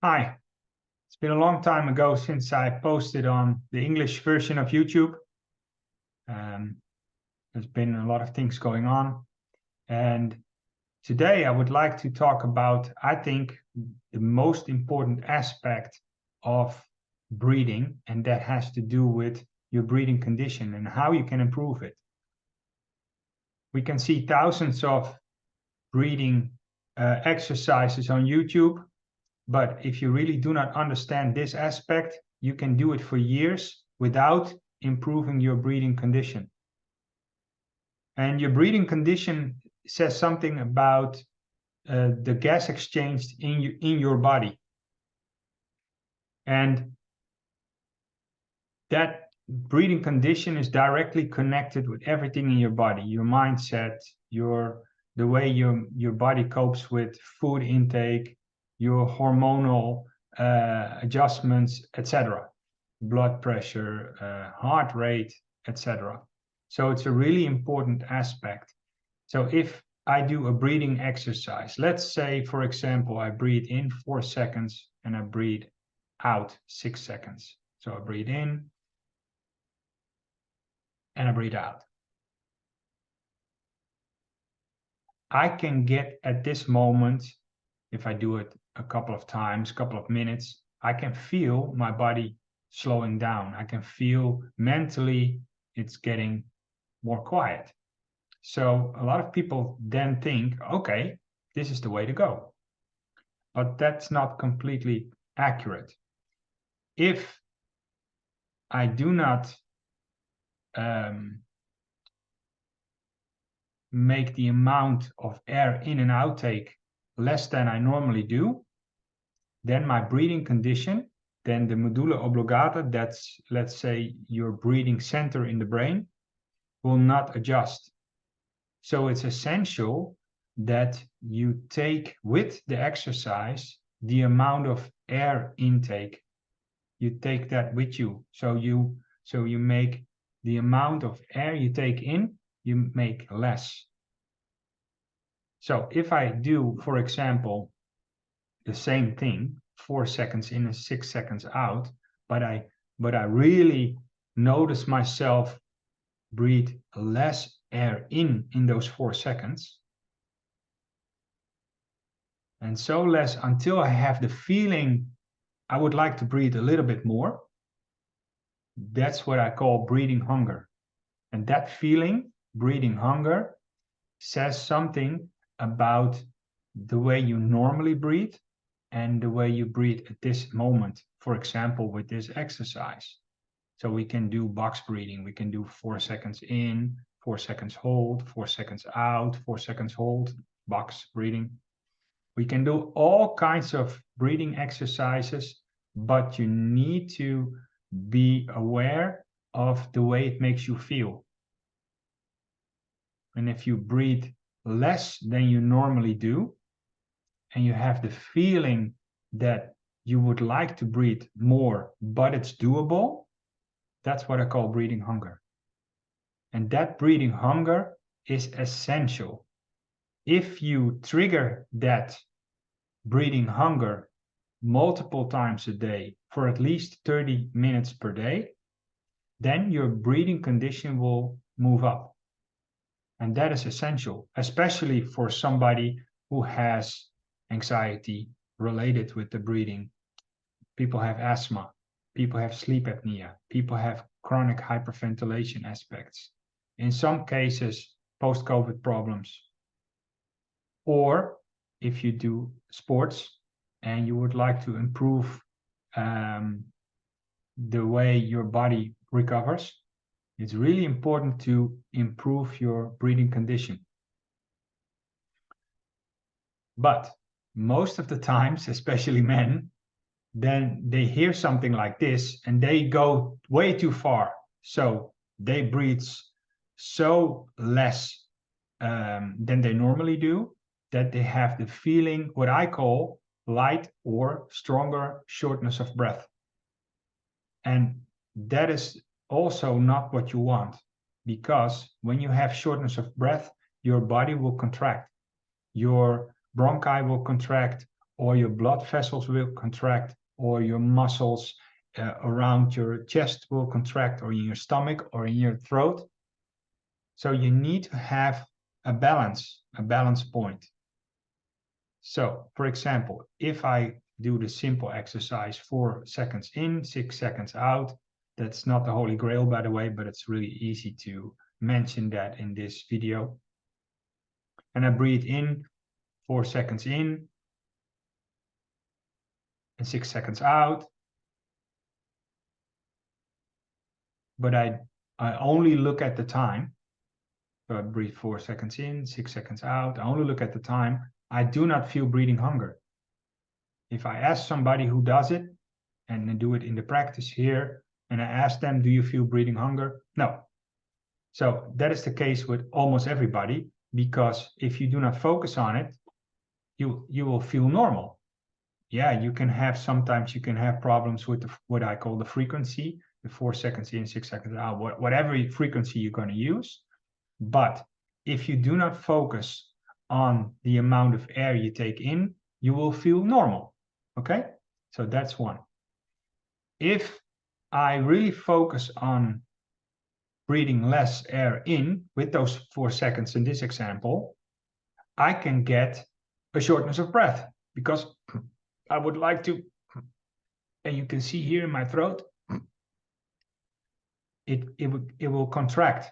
Hi, it's been a long time ago since I posted on the English version of YouTube. There's been a lot of things going on. And today I would like to talk about, I think, the most important aspect of breathing, and that has to do with your breathing condition and how you can improve it. We can see thousands of breathing exercises on YouTube. But if you really do not understand this aspect, you can do it for years without improving your breathing condition. And your breathing condition says something about the gas exchange in your body. And that breathing condition is directly connected with everything in your body, your mindset, the way your body copes with food intake, your hormonal adjustments, etc., blood pressure, heart rate, etc. So it's a really important aspect. So if I do a breathing exercise, let's say, for example, I breathe in 4 seconds and I breathe out 6 seconds. So I breathe in and I breathe out. I can get at this moment, if I do it a couple of times, couple of minutes, I can feel my body slowing down. I can feel mentally it's getting more quiet. So a lot of people then think, okay, this is the way to go. But that's not completely accurate. If I do not make the amount of air in and outtake less than I normally do, then my breathing condition, then the medulla oblongata, that's, let's say, your breathing center in the brain, will not adjust. So it's essential that you take with the exercise the amount of air intake. You take that with you. So you make the amount of air you take in, you make less. So if I do, for example, the same thing, 4 seconds in and 6 seconds out, but I really notice myself breathe less air in those 4 seconds, and so less until I have the feeling I would like to breathe a little bit more. That's what I call breathing hunger. And that feeling, breathing hunger, says something about the way you normally breathe and the way you breathe at this moment, for example, with this exercise. So we can do box breathing. We can do 4 seconds in, 4 seconds hold, 4 seconds out, 4 seconds hold, box breathing. We can do all kinds of breathing exercises, but you need to be aware of the way it makes you feel. And if you breathe less than you normally do, and you have the feeling that you would like to breathe more, but it's doable, that's what I call breathing hunger. And that breathing hunger is essential. If you trigger that breathing hunger multiple times a day for at least 30 minutes per day, then your breathing condition will move up. And that is essential, especially for somebody who has anxiety related with the breathing. People have asthma, people have sleep apnea, people have chronic hyperventilation aspects. In some cases, post-COVID problems. Or if you do sports and you would like to improve the way your body recovers, it's really important to improve your breathing condition. But most of the times, especially men, then they hear something like this and they go way too far. So they breathe so less than they normally do, that they have the feeling, what I call light or stronger shortness of breath. And that is also not what you want, because when you have shortness of breath, your body will contract. Your bronchi will contract, or your blood vessels will contract, or your muscles around your chest will contract, or in your stomach, or in your throat. So you need to have a balance point. So, for example, if I do the simple exercise 4 seconds in, 6 seconds out, that's not the holy grail, by the way, but it's really easy to mention that in this video. And I breathe in, 4 seconds in, and 6 seconds out. But I only look at the time. So I breathe 4 seconds in, 6 seconds out. I only look at the time. I do not feel breathing hunger. If I ask somebody who does it, and they do it in the practice here, and I ask them, do you feel breathing hunger? No. So that is the case with almost everybody, because if you do not focus on it, you will feel normal. Yeah, you can have, sometimes you can have problems with what I call the frequency, the 4 seconds in, 6 seconds out, whatever frequency you're going to use. But if you do not focus on the amount of air you take in, you will feel normal. Okay? So that's one. If I really focus on breathing less air in with those 4 seconds in this example, I can get a shortness of breath, because I would like to, and you can see here in my throat, it will contract.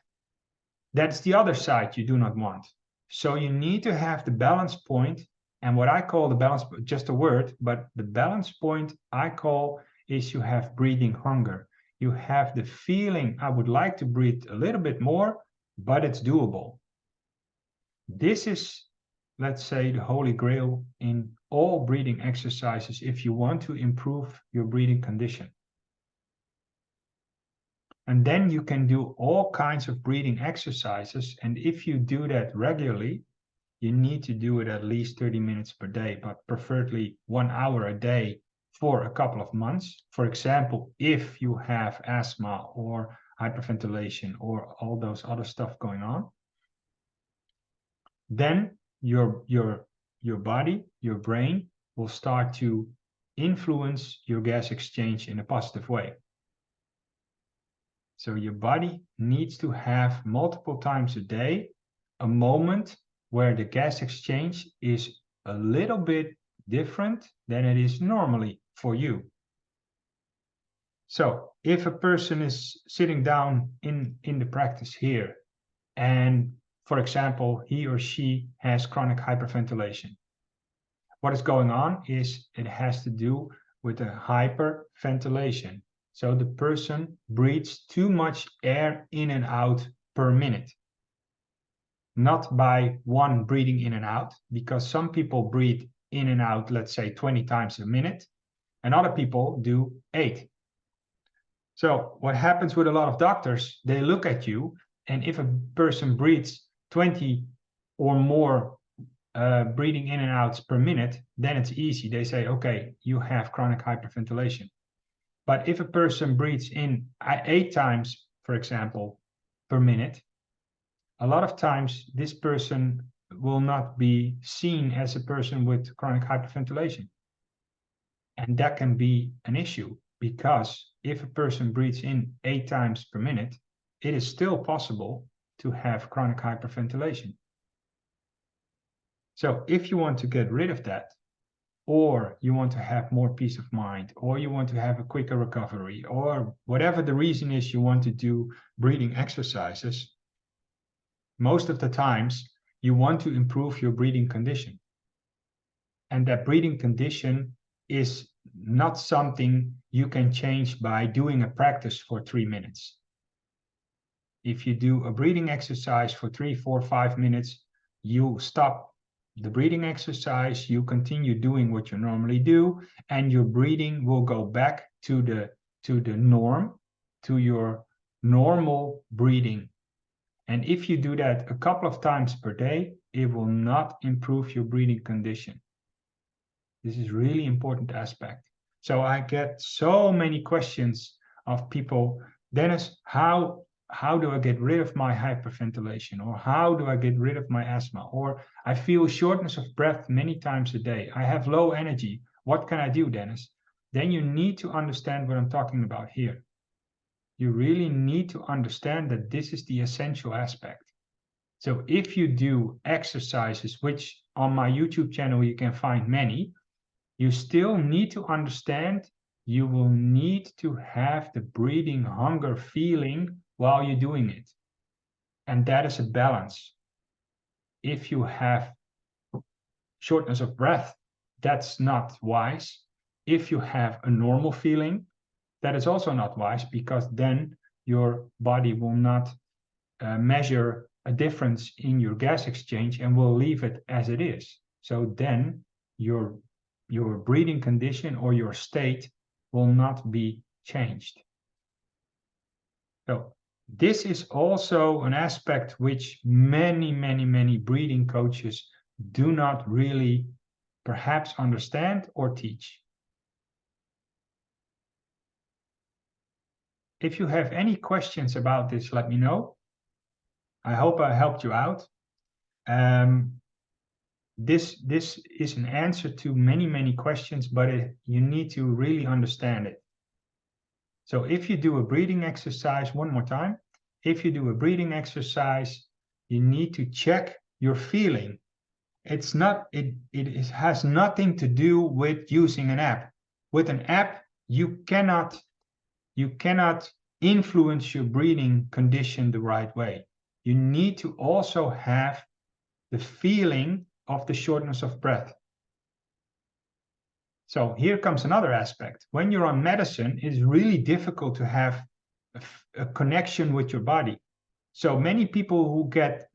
That's the other side you do not want. So you need to have the balance point, and what I call the balance, just a word, but the balance point I call is you have breathing hunger. You have the feeling, I would like to breathe a little bit more, but it's doable. This is, let's say, the holy grail in all breathing exercises if you want to improve your breathing condition. And then you can do all kinds of breathing exercises. And if you do that regularly, you need to do it at least 30 minutes per day, but preferably 1 hour a day for a couple of months. For example, if you have asthma or hyperventilation or all those other stuff going on, then your body, your brain will start to influence your gas exchange in a positive way. So your body needs to have multiple times a day a moment where the gas exchange is a little bit different than it is normally for you. So if a person is sitting down in the practice here, and for example, he or she has chronic hyperventilation, what is going on is it has to do with a hyperventilation. So the person breathes too much air in and out per minute. Not by one breathing in and out, because some people breathe in and out, let's say 20 times a minute, and other people do 8. So what happens with a lot of doctors, they look at you, and if a person breathes 20 or more breathing in and outs per minute, then it's easy. They say, okay, you have chronic hyperventilation. But if a person breathes in 8 times, for example, per minute, a lot of times this person will not be seen as a person with chronic hyperventilation. And that can be an issue, because if a person breathes in 8 times per minute, it is still possible to have chronic hyperventilation. So if you want to get rid of that, or you want to have more peace of mind, or you want to have a quicker recovery, or whatever the reason is you want to do breathing exercises, most of the times you want to improve your breathing condition. And that breathing condition is not something you can change by doing a practice for 3 minutes. If you do a breathing exercise for 3, 4, 5 minutes, you stop the breathing exercise, you continue doing what you normally do, and your breathing will go back to the norm, to your normal breathing. And if you do that a couple of times per day, it will not improve your breathing condition. This is really important aspect. So I get so many questions of people, Dennis, how how do I get rid of my hyperventilation? Or how do I get rid of my asthma? Or I feel shortness of breath many times a day. I have low energy. What can I do, Dennis? Then you need to understand what I'm talking about here. You really need to understand that this is the essential aspect. So if you do exercises, which on my YouTube channel you can find many, you still need to understand you will need to have the breathing hunger feeling while you're doing it. And that is a balance. If you have shortness of breath, that's not wise. If you have a normal feeling, that is also not wise, because then your body will not measure a difference in your gas exchange and will leave it as it is. So then your breathing condition or your state will not be changed. So this is also an aspect which many breathing coaches do not really perhaps understand or teach. If you have any questions about this, let me know. I hope I helped you out. This is an answer to many questions, but you need to really understand it. So if you do a breathing exercise, one more time, if you do a breathing exercise, you need to check your feeling. It's not, it has nothing to do with using an app. With an app, you cannot influence your breathing condition the right way. You need to also have the feeling of the shortness of breath. So here comes another aspect. When you're on medicine, it's really difficult to have a connection with your body. So many people who get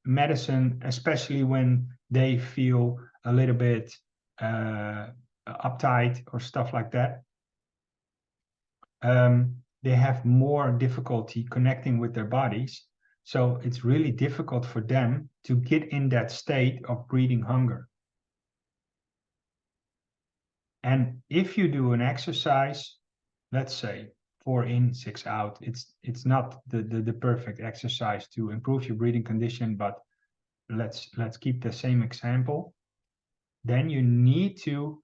medicine, especially when they feel a little bit uptight or stuff like that, they have more difficulty connecting with their bodies. So it's really difficult for them to get in that state of breathing hunger. And if you do an exercise, let's say 4 in, 6 out, it's not the perfect exercise to improve your breathing condition, but let's keep the same example. Then you need to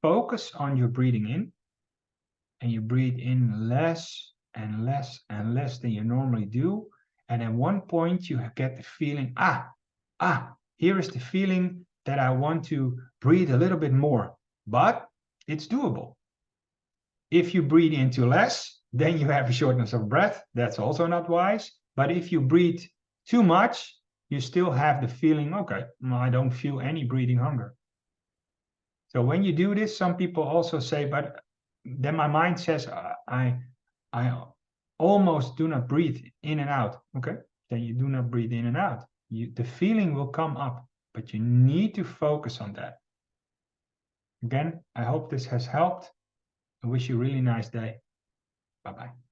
focus on your breathing in, and you breathe in less and less and less than you normally do. And at one point you get the feeling, here is the feeling that I want to breathe a little bit more, but it's doable. If you breathe into less, then you have a shortness of breath. That's also not wise. But if you breathe too much, you still have the feeling, okay, I don't feel any breathing hunger. So when you do this, some people also say, but then my mind says, I almost do not breathe in and out. Okay, then you do not breathe in and out. The feeling will come up, but you need to focus on that. Again, I hope this has helped. I wish you a really nice day. Bye-bye.